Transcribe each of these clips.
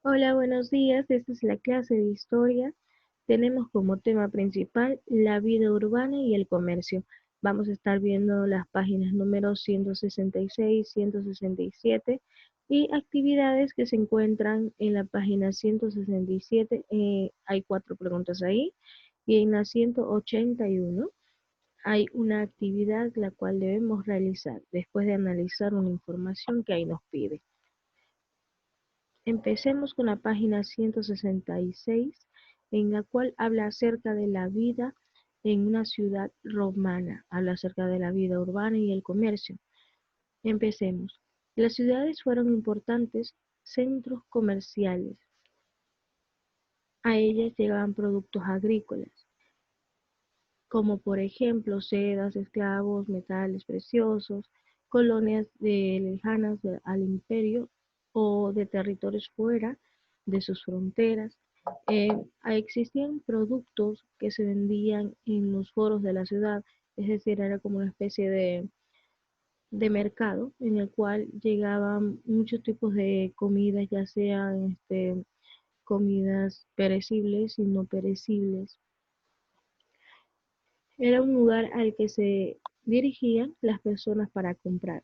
Hola, buenos días. Esta es la clase de historia. Tenemos como tema principal la vida urbana y el comercio. Vamos a estar viendo las páginas números 166, 167 y actividades que se encuentran en la página 167. Hay cuatro preguntas ahí y en la 181 hay una actividad la cual debemos realizar después de analizar una información que ahí nos pide. Empecemos con la página 166, en la cual habla acerca de la vida en una ciudad romana, habla acerca de la vida urbana y el comercio. Empecemos. Las ciudades fueron importantes centros comerciales. A ellas llegaban productos agrícolas, como por ejemplo sedas, esclavos, metales preciosos, colonias lejanas al imperio o de territorios fuera de sus fronteras. Existían productos que se vendían en los foros de la ciudad, es decir, era como una especie de mercado en el cual llegaban muchos tipos de comidas, ya sean comidas perecibles y no perecibles. Era un lugar al que se dirigían las personas para comprar,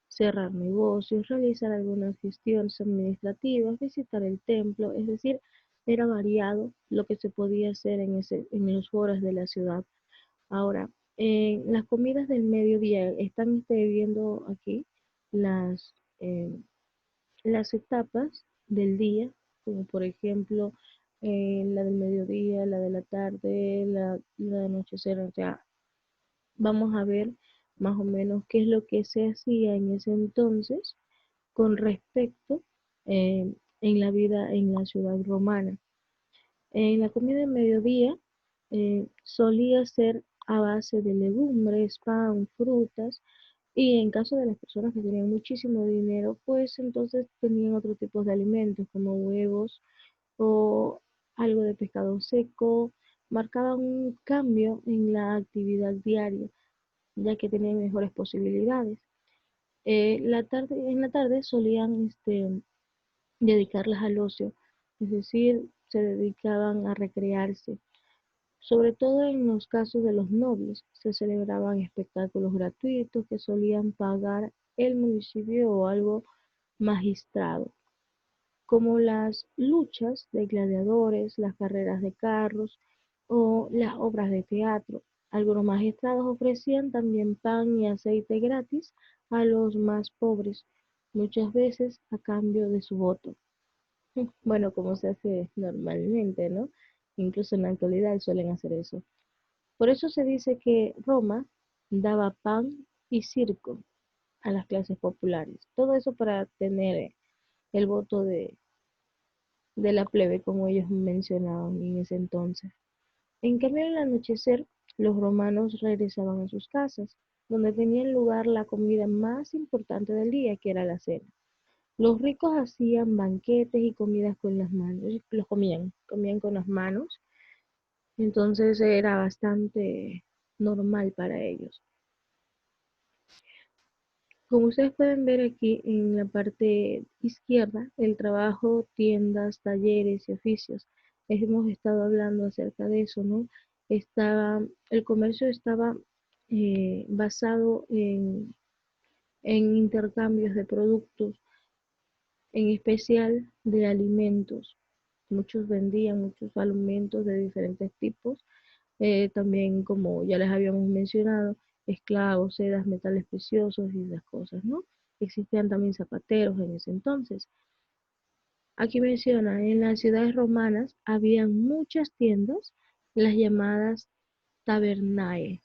cerrar negocios, realizar algunas gestiones administrativas, visitar el templo, es decir, era variado lo que se podía hacer en los foros de la ciudad. Ahora, en las comidas del mediodía, están viendo aquí las, eh, las etapas del día, como por ejemplo la del mediodía, la de la tarde, la de anochecer, o sea, vamos a ver más o menos qué es lo que se hacía en ese entonces con respecto en la vida en la ciudad romana. En la comida de mediodía solía ser a base de legumbres, pan, frutas, y en caso de las personas que tenían muchísimo dinero, pues entonces tenían otro tipo de alimentos como huevos o algo de pescado seco, marcaban un cambio en la actividad diaria, ya que tenían mejores posibilidades. En la tarde solían dedicarlas al ocio, es decir, se dedicaban a recrearse. Sobre todo en los casos de los nobles, se celebraban espectáculos gratuitos que solían pagar el municipio o algo magistrado, como las luchas de gladiadores, las carreras de carros o las obras de teatro. Algunos magistrados ofrecían también pan y aceite gratis a los más pobres, muchas veces a cambio de su voto. Bueno, como se hace normalmente, ¿no? Incluso en la actualidad suelen hacer eso. Por eso se dice que Roma daba pan y circo a las clases populares. Todo eso para tener el voto de la plebe, como ellos mencionaban en ese entonces. En cambio, al anochecer, los romanos regresaban a sus casas, donde tenían lugar la comida más importante del día, que era la cena. Los ricos hacían banquetes y comidas con las manos, los comían con las manos, entonces era bastante normal para ellos. Como ustedes pueden ver aquí en la parte izquierda, el trabajo, tiendas, talleres y oficios. Hemos estado hablando acerca de eso, ¿no? El comercio estaba basado en intercambios de productos, en especial de alimentos. Muchos vendían muchos alimentos de diferentes tipos. También, como ya les habíamos mencionado, esclavos, sedas, metales preciosos y esas cosas, ¿no? Existían también zapateros en ese entonces. Aquí menciona, en las ciudades romanas habían muchas tiendas, las llamadas tabernae,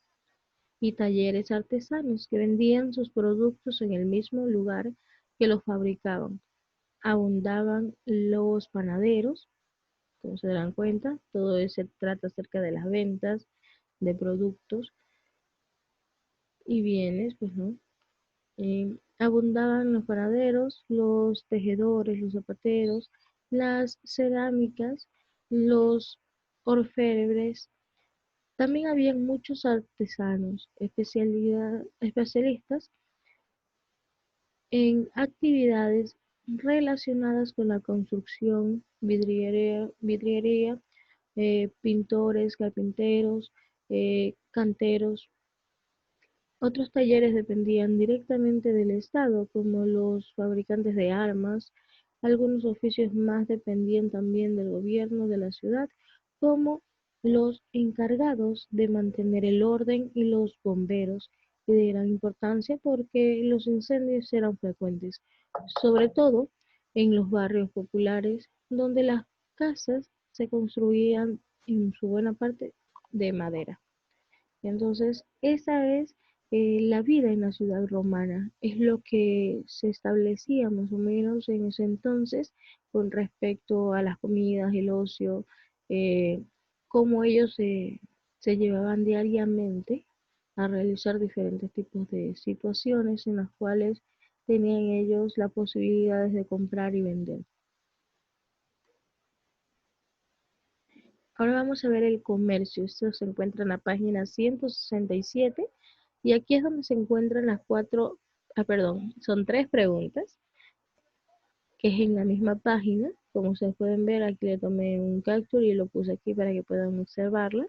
y talleres artesanos que vendían sus productos en el mismo lugar que los fabricaban. Abundaban los panaderos, como se darán cuenta, todo se trata acerca de las ventas de productos y bienes, pues no. Abundaban los panaderos, los tejedores, los zapateros, las cerámicas, los orfebres. También habían muchos artesanos, especialistas en actividades relacionadas con la construcción, vidriería, pintores, carpinteros, canteros. Otros talleres dependían directamente del Estado, como los fabricantes de armas. Algunos oficios más dependían también del gobierno de la ciudad, como los encargados de mantener el orden y los bomberos, y de gran importancia porque los incendios eran frecuentes, sobre todo en los barrios populares, donde las casas se construían en su buena parte de madera. Entonces, esa es la vida en la ciudad romana, es lo que se establecía más o menos en ese entonces con respecto a las comidas, el ocio, eh, cómo ellos se llevaban diariamente a realizar diferentes tipos de situaciones en las cuales tenían ellos las posibilidades de comprar y vender. Ahora vamos a ver el comercio. Esto se encuentra en la página 167 y aquí es donde se encuentran las perdón, son tres preguntas que es en la misma página. Como ustedes pueden ver, aquí le tomé un capture y lo puse aquí para que puedan observarla.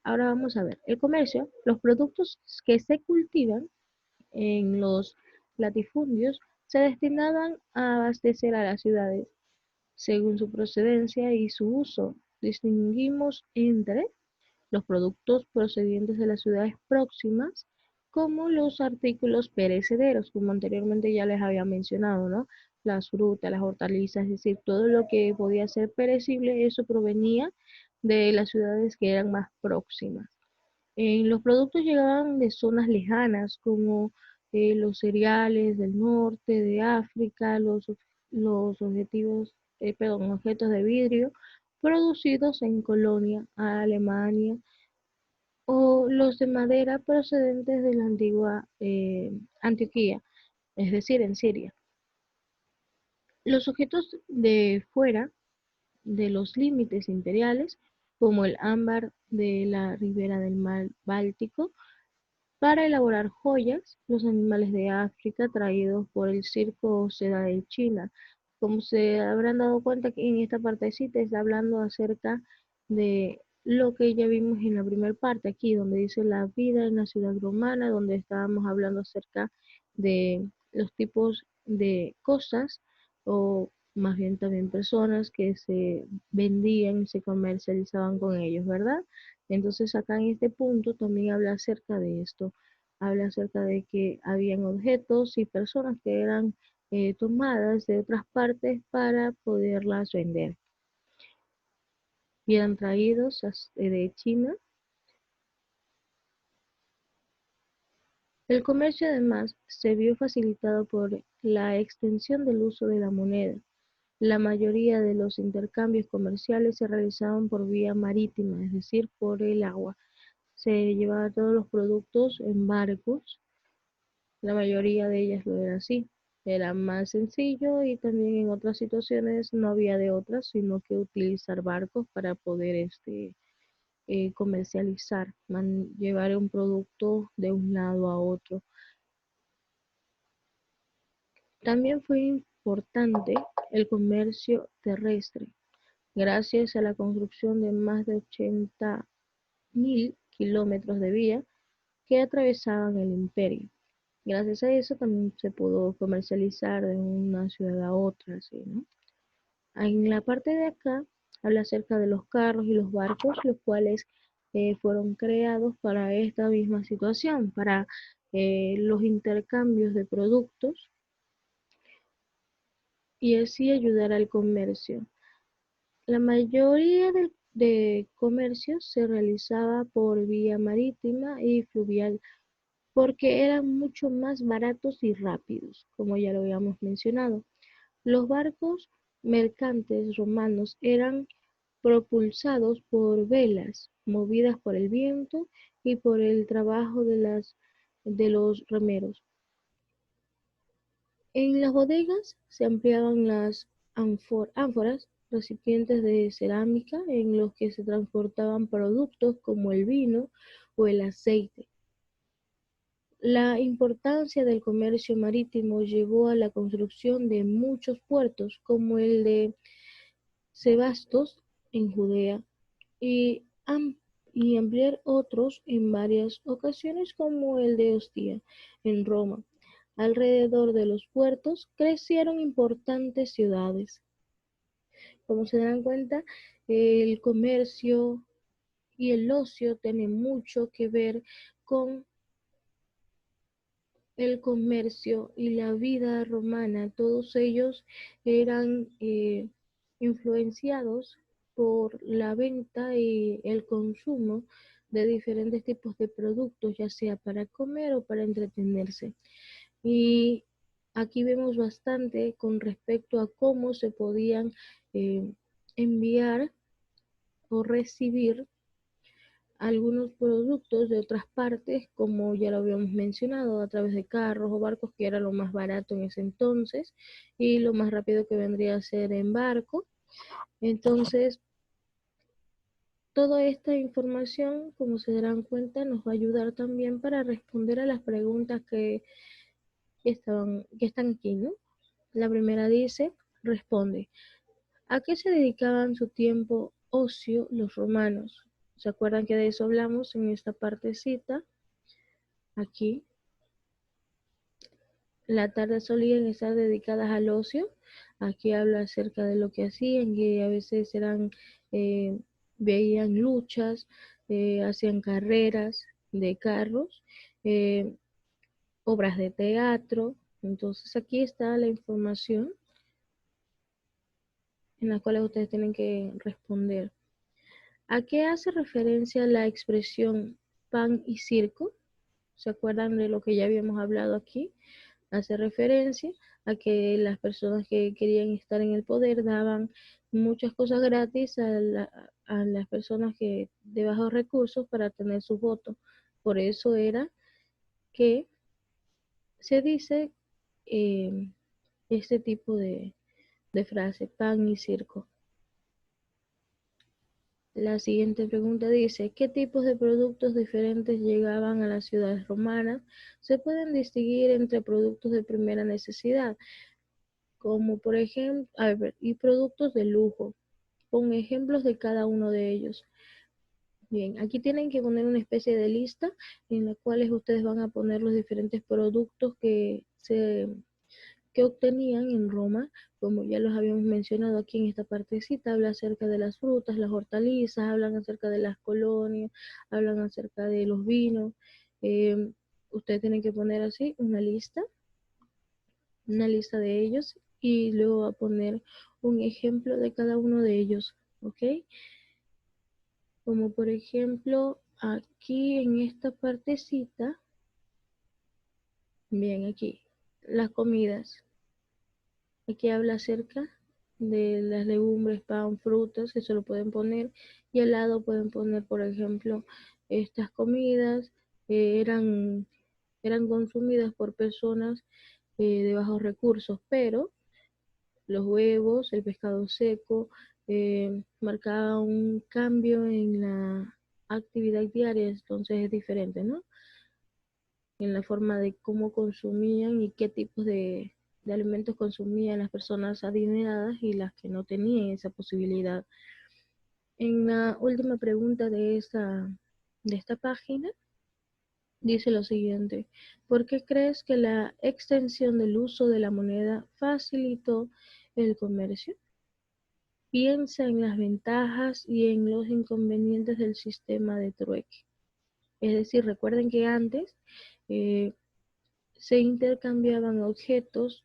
Ahora vamos a ver el comercio. Los productos que se cultivan en los latifundios se destinaban a abastecer a las ciudades según su procedencia y su uso. Distinguimos entre los productos procedientes de las ciudades próximas, como los artículos perecederos, como anteriormente ya les había mencionado, ¿no? Las frutas, las hortalizas, es decir, todo lo que podía ser perecible, eso provenía de las ciudades que eran más próximas. Los productos llegaban de zonas lejanas, como los cereales del norte, de África, los objetos de vidrio producidos en Colonia, Alemania, o los de madera procedentes de la antigua Antioquía, es decir, en Siria. Los objetos de fuera de los límites imperiales, como el ámbar de la ribera del mar Báltico, para elaborar joyas, los animales de África traídos por el circo o seda de China. Como se habrán dado cuenta que en esta partecita está hablando acerca de lo que ya vimos en la primera parte, aquí donde dice la vida en la ciudad romana, donde estábamos hablando acerca de los tipos de cosas o más bien también personas que se vendían y se comercializaban con ellos, ¿verdad? Entonces acá en este punto también habla acerca de esto, habla acerca de que habían objetos y personas que eran tomadas de otras partes para poderlas vender y eran traídos de China. El comercio además se vio facilitado por la extensión del uso de la moneda. La mayoría de los intercambios comerciales se realizaban por vía marítima, es decir, por el agua. Se llevaban todos los productos en barcos. La mayoría de ellas lo era así. Era más sencillo y también en otras situaciones no había de otras, sino que utilizar barcos para poder comercializar, llevar un producto de un lado a otro. También fue importante el comercio terrestre, gracias a la construcción de más de 80.000 kilómetros de vía que atravesaban el imperio. Gracias a eso también se pudo comercializar de una ciudad a otra, así, ¿no? En la parte de acá habla acerca de los carros y los barcos, los cuales fueron creados para esta misma situación, para los intercambios de productos y así ayudar al comercio. La mayoría de comercio se realizaba por vía marítima y fluvial porque eran mucho más baratos y rápidos, como ya lo habíamos mencionado. Los barcos mercantes romanos eran propulsados por velas, movidas por el viento y por el trabajo de los remeros. En las bodegas se empleaban las ánforas, recipientes de cerámica en los que se transportaban productos como el vino o el aceite. La importancia del comercio marítimo llevó a la construcción de muchos puertos, como el de Sebastos en Judea, y, y ampliar otros en varias ocasiones, como el de Ostia en Roma. Alrededor de los puertos crecieron importantes ciudades. Como se dan cuenta, el comercio y el ocio tienen mucho que ver con el comercio y la vida romana. Todos ellos eran influenciados por la venta y el consumo de diferentes tipos de productos, ya sea para comer o para entretenerse. Y aquí vemos bastante con respecto a cómo se podían eh, enviar o recibir algunos productos de otras partes, como ya lo habíamos mencionado, a través de carros o barcos, que era lo más barato en ese entonces, y lo más rápido que vendría a ser en barco. Entonces, toda esta información, como se darán cuenta, nos va a ayudar también para responder a las preguntas que están aquí, ¿no? La primera dice, responde, ¿a qué se dedicaban su tiempo ocio los romanos? ¿Se acuerdan que de eso hablamos en esta partecita? Aquí, la tarde solían estar dedicadas al ocio. Aquí habla acerca de lo que hacían, que a veces eh, veían luchas, hacían carreras de carros, eh, obras de teatro. Entonces aquí está la información en la cual ustedes tienen que responder. ¿A qué hace referencia la expresión pan y circo? ¿Se acuerdan de lo que ya habíamos hablado aquí? Hace referencia a que las personas que querían estar en el poder daban muchas cosas gratis a las personas que de bajos recursos para tener sus votos. Por eso era que se dice eh, este tipo de frase, pan y circo. La siguiente pregunta dice, ¿qué tipos de productos diferentes llegaban a las ciudades romanas? Se pueden distinguir entre productos de primera necesidad, como por ejemplo, y productos de lujo, con ejemplos de cada uno de ellos. Bien, aquí tienen que poner una especie de lista en la cual ustedes van a poner los diferentes productos que obtenían en Roma, como ya los habíamos mencionado aquí en esta partecita, habla acerca de las frutas, las hortalizas, hablan acerca de las colonias, hablan acerca de los vinos. Eh, Ustedes tienen que poner así una lista de ellos y luego va a poner un ejemplo de cada uno de ellos, ¿ok? Como por ejemplo, aquí en esta partecita, bien, aquí, las comidas. Aquí habla acerca de las legumbres, pan, frutas, eso lo pueden poner. Y al lado pueden poner, por ejemplo, estas comidas eran consumidas por personas de bajos recursos, pero los huevos, el pescado seco, marcaba un cambio en la actividad diaria, entonces es diferente, ¿no? En la forma de cómo consumían y qué tipos de alimentos consumían las personas adineradas y las que no tenían esa posibilidad. En la última pregunta de esta página, dice lo siguiente, ¿por qué crees que la extensión del uso de la moneda facilitó el comercio? Piensa en las ventajas y en los inconvenientes del sistema de trueque. Es decir, recuerden que antes eh, se intercambiaban objetos,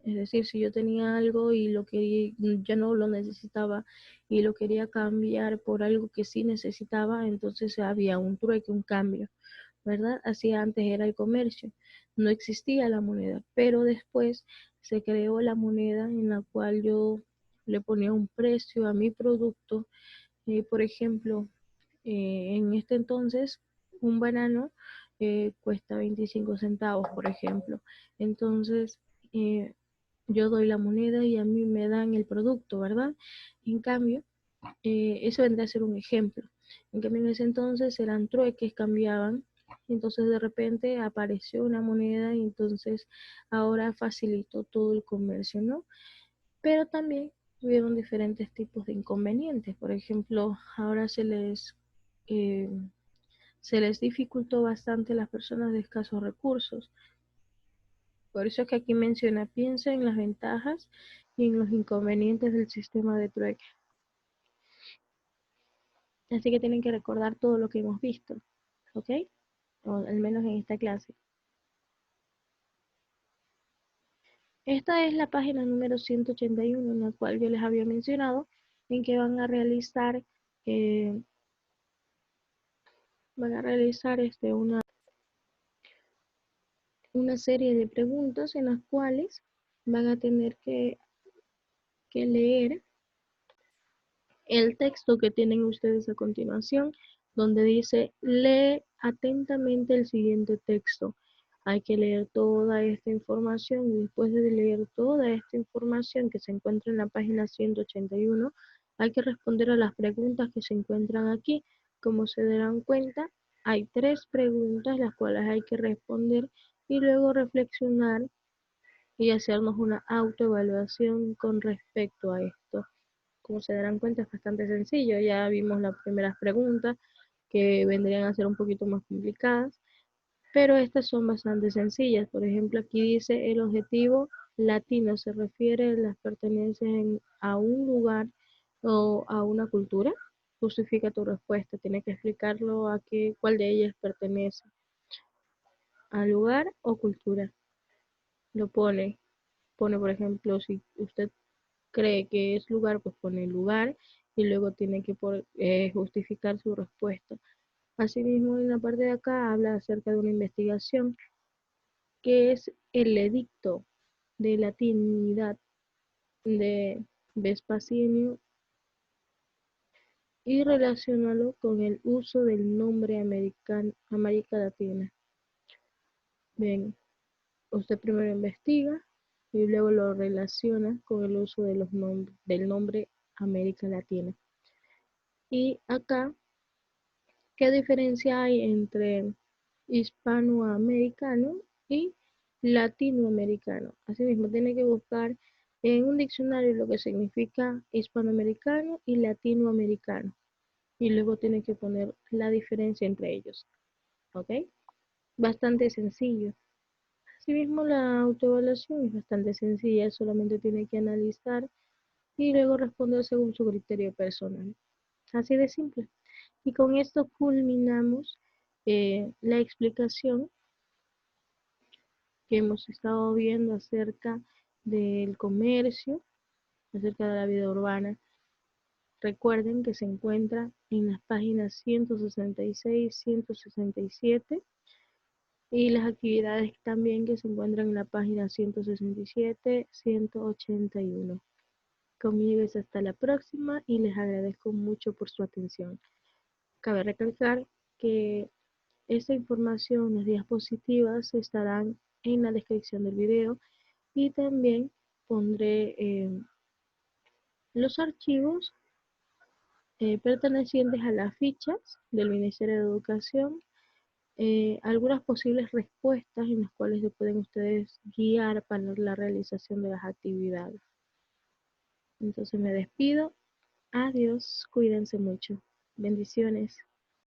es decir, si yo tenía algo y lo que ya no lo necesitaba y lo quería cambiar por algo que sí necesitaba, entonces había un trueque, un cambio, ¿verdad? Así antes era el comercio, no existía la moneda, pero después se creó la moneda en la cual yo le ponía un precio a mi producto. Por ejemplo, en este entonces un banano cuesta 25 centavos, por ejemplo. Entonces, eh, yo doy la moneda y a mí me dan el producto, ¿verdad? En cambio, eso vendría a ser un ejemplo. En cambio, en ese entonces eran trueques, cambiaban. entonces de repente apareció una moneda y entonces ahora facilitó todo el comercio, ¿no? Pero también hubieron diferentes tipos de inconvenientes. Por ejemplo, ahora eh, se les dificultó bastante a las personas de escasos recursos. Por eso es que aquí menciona, piensa en las ventajas y en los inconvenientes del sistema de trueque. Así que tienen que recordar todo lo que hemos visto, ¿ok? O al menos en esta clase. Esta es la página número 181 en la cual yo les había mencionado en que eh, van a realizar una serie de preguntas en las cuales van a tener que leer el texto que tienen ustedes a continuación, donde dice, lee atentamente el siguiente texto. Hay que leer toda esta información y después de leer toda esta información que se encuentra en la página 181, hay que responder a las preguntas que se encuentran aquí. Como se darán cuenta, hay 3 preguntas las cuales hay que responder y luego reflexionar y hacernos una autoevaluación con respecto a esto. Como se darán cuenta, es bastante sencillo. Ya vimos las primeras preguntas que vendrían a ser un poquito más complicadas, pero estas son bastante sencillas. Por ejemplo, aquí dice el objetivo latino se refiere a las pertenencias a un lugar o a una cultura. Justifica tu respuesta. Tienes que explicarlo a cuál de ellas pertenece, a lugar o cultura. Lo pone por ejemplo, si usted cree que es lugar, pues pone lugar y luego tiene que justificar su respuesta. Asimismo, en la parte de acá habla acerca de una investigación que es el edicto de latinidad de Vespasiano y relacionarlo con el uso del nombre América Latina. Bien, usted primero investiga y luego lo relaciona con el uso de del nombre América Latina. Y acá, ¿qué diferencia hay entre hispanoamericano y latinoamericano? Asimismo, tiene que buscar en un diccionario lo que significa hispanoamericano y latinoamericano. Y luego tiene que poner la diferencia entre ellos. ¿Ok? Bastante sencillo. Asimismo, la autoevaluación es bastante sencilla, solamente tiene que analizar y luego responder según su criterio personal. Así de simple. Y con esto culminamos la explicación que hemos estado viendo acerca del comercio, acerca de la vida urbana. Recuerden que se encuentra en las páginas 166, 167 y las actividades también que se encuentran en la página 167, 181. Conmigo es hasta la próxima y les agradezco mucho por su atención. Cabe recalcar que esta información, las diapositivas estarán en la descripción del video y también pondré los archivos pertenecientes a las fichas del Ministerio de Educación, algunas posibles respuestas en las cuales se pueden ustedes guiar para la realización de las actividades. Entonces me despido. Adiós, cuídense mucho. Bendiciones.